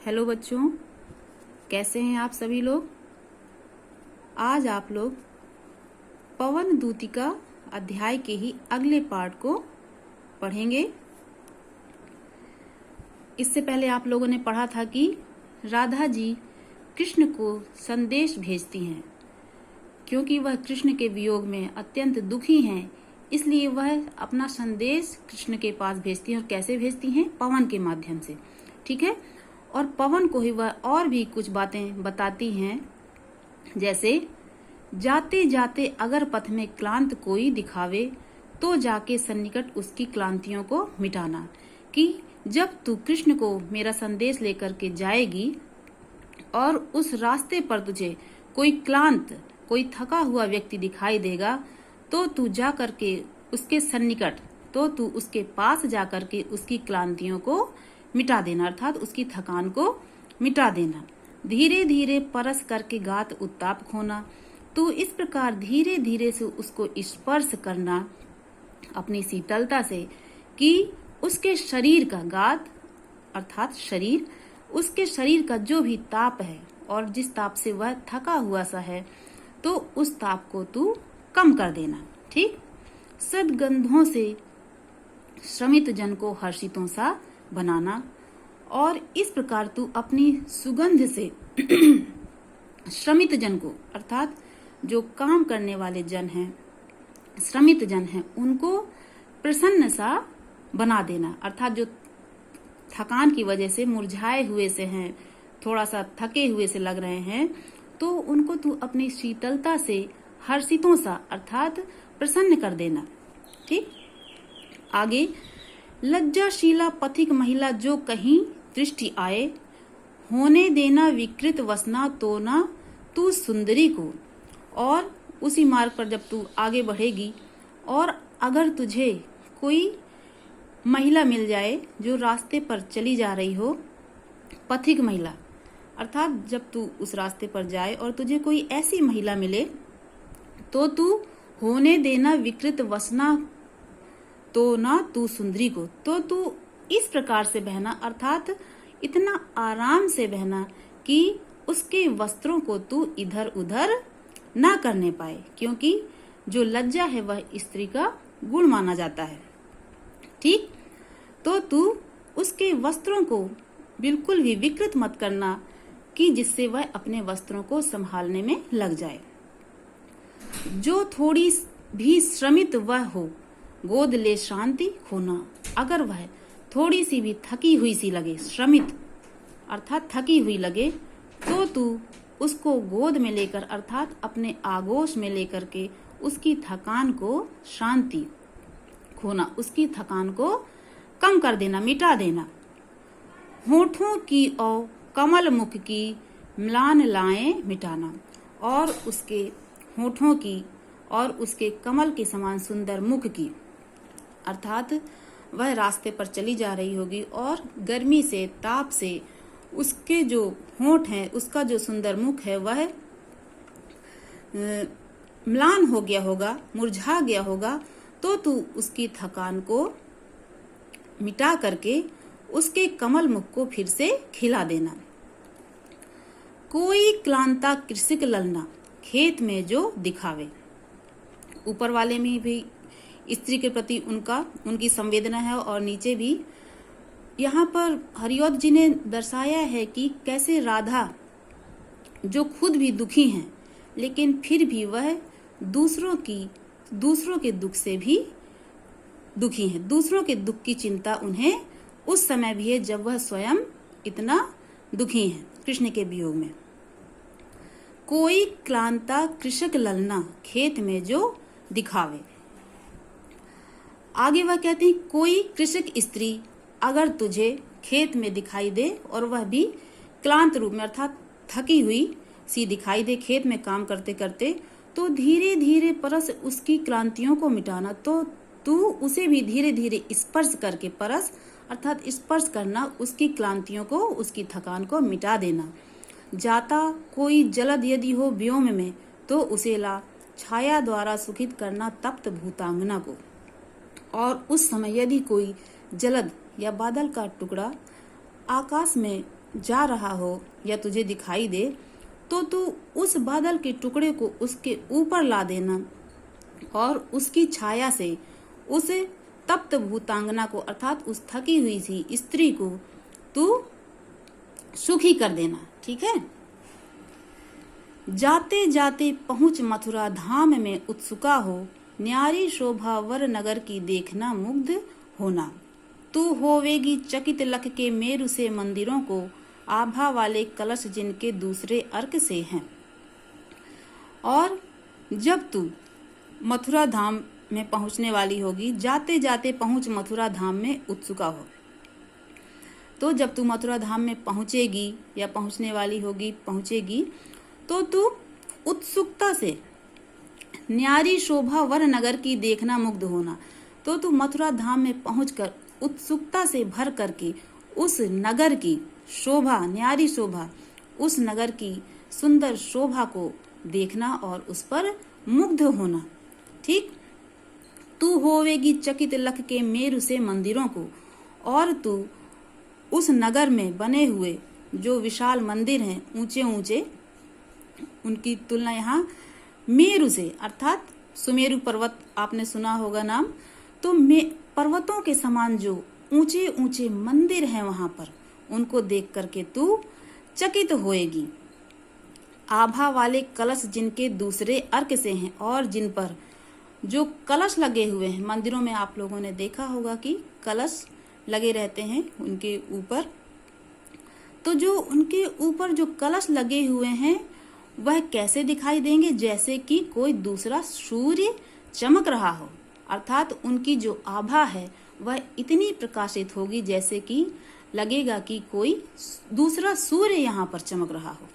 Hello बच्चों, कैसे हैं आप सभी लोग। आज आप लोग पवन दूतिका अध्याय के ही अगले पार्ट को पढ़ेंगे। इससे पहले आप लोगों ने पढ़ा था कि राधा जी कृष्ण को संदेश भेजती हैं क्योंकि वह कृष्ण के वियोग में अत्यंत दुखी हैं, इसलिए वह अपना संदेश कृष्ण के पास भेजती हैं। और कैसे भेजती हैं? पवन के माध्यम से, ठीक है। और पवन को ही वह और भी कुछ बातें बताती हैं, जैसे जाते जाते अगर पथ में क्लांत कोई दिखावे तो जाके सन्निकट उसकी क्लांतियों को मिटाना। कि जब तू कृष्ण को मेरा संदेश लेकर के जाएगी और उस रास्ते पर तुझे कोई क्लांत, कोई थका हुआ व्यक्ति दिखाई देगा तो तू जा करके उसके सन्निकट, तो तू उसके पास जा करके उसकी क्लांतियों को मिटा देना, अर्थात उसकी थकान को मिटा देना। धीरे धीरे परस करके गात उत्ताप खोना, तो इस प्रकार धीरे धीरे से उसको स्पर्श करना अपनी शीतलता से, कि उसके शरीर का गात अर्थात शरीर, उसके शरीर का जो भी ताप है और जिस ताप से वह थका हुआ सा है, तो उस ताप को तू कम कर देना। ठीक। सदगंधों से श्रमित जन को हर्षितों सा बनाना, और इस प्रकार तू अपनी सुगंध से श्रमित जन को, अर्थात जो काम करने वाले जन हैं, श्रमित जन हैं, उनको प्रसन्न सा बना देना। अर्थात जो थकान की वजह से मुरझाए हुए से हैं, थोड़ा सा थके हुए से लग रहे हैं, तो उनको तू अपनी शीतलता से हर्षितों सा अर्थात प्रसन्न कर देना। ठीक। आगे, लज्जाशीला पथिक महिला जो कहीं दृष्टि आए, होने देना विकृत वसना तो ना तू सुंदरी को। और उसी मार्ग पर जब तू आगे बढ़ेगी और अगर तुझे कोई महिला मिल जाए जो रास्ते पर चली जा रही हो, पथिक महिला अर्थात जब तू उस रास्ते पर जाए और तुझे कोई ऐसी महिला मिले तो तू होने देना विकृत वसना तो ना तू सुंदरी को, तो तू इस प्रकार से बहना, अर्थात इतना आराम से बहना कि उसके वस्त्रों को तू इधर उधर ना करने पाए, क्योंकि जो लज्जा है वह स्त्री का गुण माना जाता है। ठीक। तो तू उसके वस्त्रों को बिल्कुल भी विकृत मत करना कि जिससे वह अपने वस्त्रों को संभालने में लग जाए। जो थोड़ी भी श्रमित वह हो, गोद ले शांति खोना। अगर वह थोड़ी सी भी थकी हुई सी लगे, श्रमित अर्थात थकी हुई लगे, तो तू उसको गोद में लेकर अर्थात अपने आगोश में लेकर के उसकी थकान को शांति खोना, उसकी थकान को कम कर देना, मिटा देना। होठों की और कमल मुख की म्लान लाएं मिटाना, और उसके होठों की और उसके कमल के समान सुंदर मुख की, अर्थात वह रास्ते पर चली जा रही होगी और गर्मी से, ताप से उसके जो होंठ हैं, उसका जो सुंदर मुख है वह म्लान हो गया होगा, मुरझा गया होगा, तो तू उसकी थकान को मिटा करके उसके कमल मुख को फिर से खिला देना। कोई क्लांता कृषिक ललना, खेत में जो दिखावे। ऊपर वाले में भी स्त्री के प्रति उनकी संवेदना है, और नीचे भी यहाँ पर हरिऔध जी ने दर्शाया है कि कैसे राधा जो खुद भी दुखी हैं, लेकिन फिर भी वह दूसरों के दुख से भी दुखी हैं। दूसरों के दुख की चिंता उन्हें उस समय भी है जब वह स्वयं इतना दुखी हैं कृष्ण के वियोग में। कोई क्लांता कृषक ललना, खेत में जो दिखावे। आगे वह कहती, कोई कृषक स्त्री अगर तुझे खेत में दिखाई दे और वह भी क्लांत रूप में अर्थात थकी हुई सी दिखाई दे खेत में काम करते करते, तो धीरे धीरे परस उसकी क्लांतियों को मिटाना। तो तू उसे भी धीरे धीरे स्पर्श करके, परस अर्थात स्पर्श करना, उसकी क्लांतियों को, उसकी थकान को मिटा देना। जाता कोई जलद यदि हो व्योम में, तो उसे ला छाया द्वारा सुखित करना तप्त भूतांगना को। और उस समय यदि कोई जलद या बादल का टुकड़ा आकाश में जा रहा हो या तुझे दिखाई दे तो तू उस बादल के टुकड़े को उसके ऊपर ला देना और उसकी छाया से उस तप्त भूतांगना को अर्थात उस थकी हुई सी स्त्री को तू सुखी कर देना। ठीक है। जाते जाते पहुंच मथुरा धाम में उत्सुका हो, न्यारी शोभा वर नगर की देखना मुग्ध होना। तू होवेगी चकित लख के मेरु से मंदिरों को, आभा वाले कलश जिनके दूसरे अर्क से हैं। और जब तू मथुरा धाम में पहुंचने वाली होगी, जाते जाते पहुंच मथुरा धाम में उत्सुका हो, तो जब तू मथुरा धाम में पहुंचेगी या पहुंचने वाली होगी, पहुंचेगी, तो तू उत्सुकता से न्यारी शोभा वर नगर की देखना मुग्ध होना। तो तू मथुरा धाम में पहुंचकर उत्सुकता से भर करके उस नगर की शोभा, न्यारी शोभा, उस नगर की सुंदर शोभा को देखना और उस पर मुग्ध होना। ठीक। तू होवेगी चकित लख के मेरु से मंदिरों को, और तू उस नगर में बने हुए जो विशाल मंदिर हैं, ऊंचे ऊंचे, उनकी तुलना यहाँ मेरु से अर्थात सुमेरु पर्वत आपने सुना होगा नाम, तो पर्वतों के समान जो ऊंचे ऊंचे मंदिर हैं वहां पर, उनको देख करके तू चकित होएगी। आभा वाले कलश जिनके दूसरे अर्क से हैं, और जिन पर जो कलश लगे हुए हैं मंदिरों में, आप लोगों ने देखा होगा कि कलश लगे रहते हैं उनके ऊपर, तो जो उनके ऊपर जो कलश लगे हुए हैं वह कैसे दिखाई देंगे? जैसे कि कोई दूसरा सूर्य चमक रहा हो, अर्थात उनकी जो आभा है वह इतनी प्रकाशित होगी जैसे कि लगेगा कि कोई दूसरा सूर्य यहाँ पर चमक रहा हो।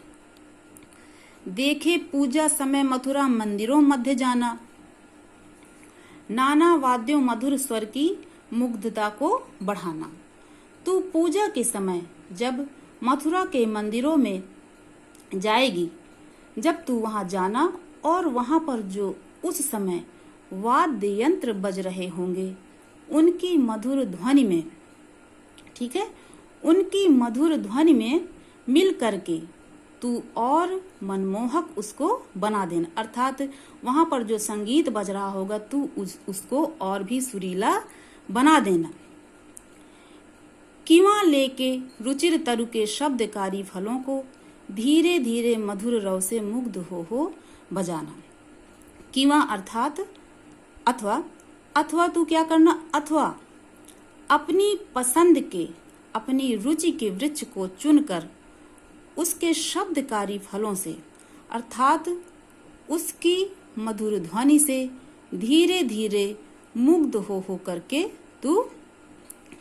देखे पूजा समय मथुरा मंदिरों मध्य जाना, नाना वाद्यों मधुर स्वर की मुग्धता को बढ़ाना। तू पूजा के समय जब मथुरा के मंदिरों में जाएगी, जब तू वहां जाना और वहां पर जो उस समय वाद्य यंत्र बज रहे होंगे उनकी मधुर ध्वनि में, ठीक है, उनकी मधुर ध्वनि में मिल करके तू और मनमोहक उसको बना देना। अर्थात वहां पर जो संगीत बज रहा होगा तू उसको और भी सुरीला बना देना। कीवा लेके रुचिर तरु के शब्दकारी फलों को धीरे धीरे मधुर रव से मुग्ध हो बजाना। कीवा अर्थात अथवा तू क्या करना, अथवा अपनी पसंद के, अपनी रुचि के वृक्ष को चुनकर उसके शब्दकारी फलों से, अर्थात उसकी मधुर ध्वनि से धीरे धीरे मुग्ध हो करके तू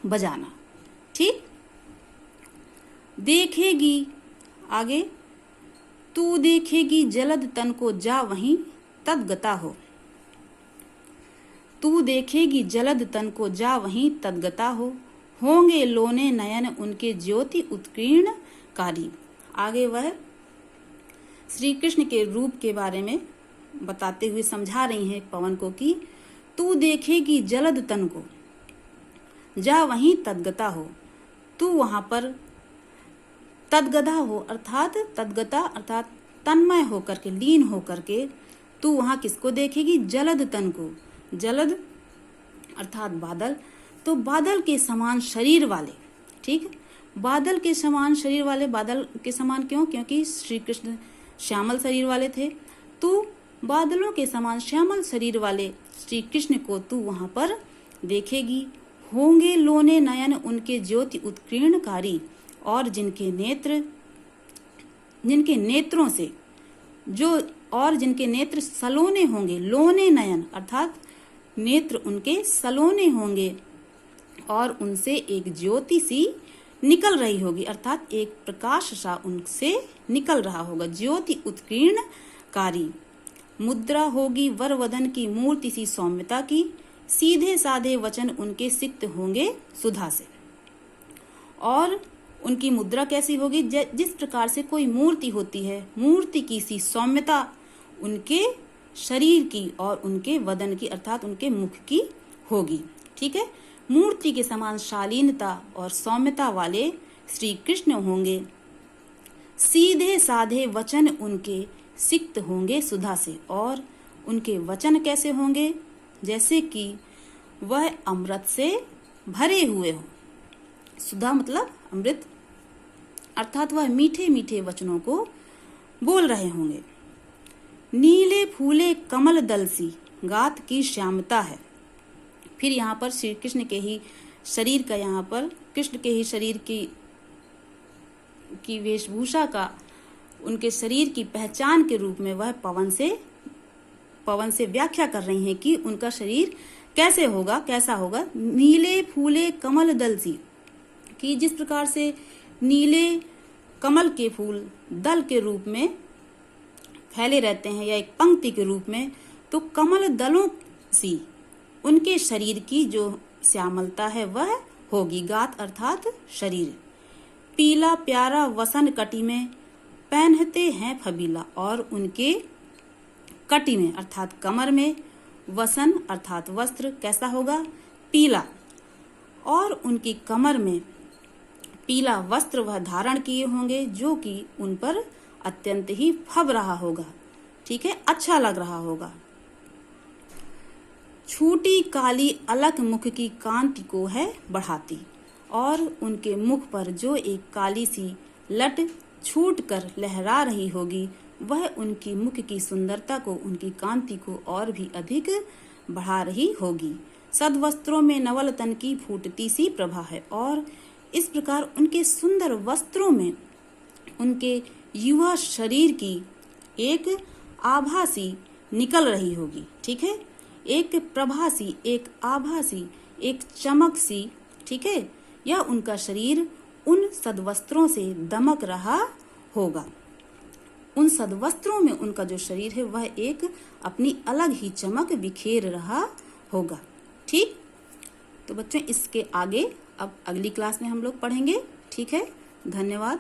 बजाना। ठीक। देखेगी आगे, तू देखेगी जलद तन को जा वहीं तदगता हो। तू देखेगी जलद तन को जा वहीं तदगता हो, होंगे लोने नयन उनके ज्योति उत्कीर्ण कारी। आगे वह श्री कृष्ण के रूप के बारे में बताते हुए समझा रही हैं पवन को कि तू देखेगी जलद तन को जा वहीं तदगता हो, तू वहां पर तदगदा हो, अर्थात तदगता अर्थात तन्मय होकर के, लीन होकर के तू वहां किसको देखेगी, जलद तन को। जलद अर्थात बादल, तो बादल के समान शरीर वाले, ठीक, बादल के समान शरीर वाले। बादल के समान क्यों? क्योंकि श्री कृष्ण श्यामल शरीर वाले थे, तो बादलों के समान श्यामल शरीर वाले श्री कृष्ण को तू वहां पर देखेगी। होंगे लोने नयन उनके ज्योति उत्कीर्णकारी, और जिनके नेत्र सलोने होंगे, लोने नयन अर्थात नेत्र उनके सलोने होंगे, और उनसे एक ज्योति सी निकल रही होगी, अर्थात एक प्रकाश सा उनसे निकल रहा होगा। ज्योति उत्कीर्णकारी, मुद्रा होगी वर वदन की मूर्ति सी सौम्यता की, सीधे साधे वचन उनके सिक्त होंगे सुधा से। और उनकी मुद्रा कैसी होगी? जिस प्रकार से कोई मूर्ति होती है, मूर्ति की सी सौम्यता उनके शरीर की और उनके वदन की अर्थात उनके मुख की होगी। ठीक है, मूर्ति के समान शालीनता और सौम्यता वाले श्री कृष्ण होंगे। सीधे साधे वचन उनके सिक्त होंगे सुधा से। और उनके वचन कैसे होंगे? जैसे कि वह अमृत से भरे हुए हो। सुधा मतलब अमृत, अर्थात वह मीठे मीठे वचनों को बोल रहे होंगे। नीले फूले कमल दल सी गात की श्यामता है। फिर यहाँ पर श्री कृष्ण के ही शरीर का, यहाँ पर कृष्ण के ही शरीर की वेशभूषा का, उनके शरीर की पहचान के रूप में वह पवन से व्याख्या कर रही हैं कि उनका शरीर कैसे होगा, कैसा होगा। नीले फूले कमल दल सी, कि जिस प्रकार से नीले कमल के फूल दल के रूप में फैले रहते हैं या एक पंक्ति के रूप में, तो कमल दलों सी उनके शरीर की जो श्यामलता है वह होगी। गात अर्थात शरीर। पीला प्यारा वसन कटी में पहनते हैं फबीला। और उनके कटी में अर्थात कमर में, वसन अर्थात वस्त्र कैसा होगा? पीला। और उनकी कमर में पीला वस्त्र वह धारण किए होंगे जो कि उन पर अत्यंत ही फब रहा होगा। ठीक है, अच्छा लग रहा होगा। छूटी काली अलक मुख की कांति को है बढ़ाती। और उनके मुख पर जो एक काली सी लट छूट कर लहरा रही होगी वह उनकी मुख की सुंदरता को, उनकी कांति को और भी अधिक बढ़ा रही होगी। सदवस्त्रों में नवल तन की फूटती सी प्रभा है। और इस प्रकार उनके सुंदर वस्त्रों में उनके युवा शरीर की एक आभा सी निकल रही होगी। ठीक है, एक प्रभा सी, एक आभा सी, एक चमक सी। ठीक है, यह उनका शरीर उन सदवस्त्रों से दमक रहा होगा। उन सदवस्त्रों में उनका जो शरीर है वह एक अपनी अलग ही चमक बिखेर रहा होगा। ठीक, तो बच्चों इसके आगे अब अगली क्लास में हम लोग पढ़ेंगे। ठीक है, धन्यवाद।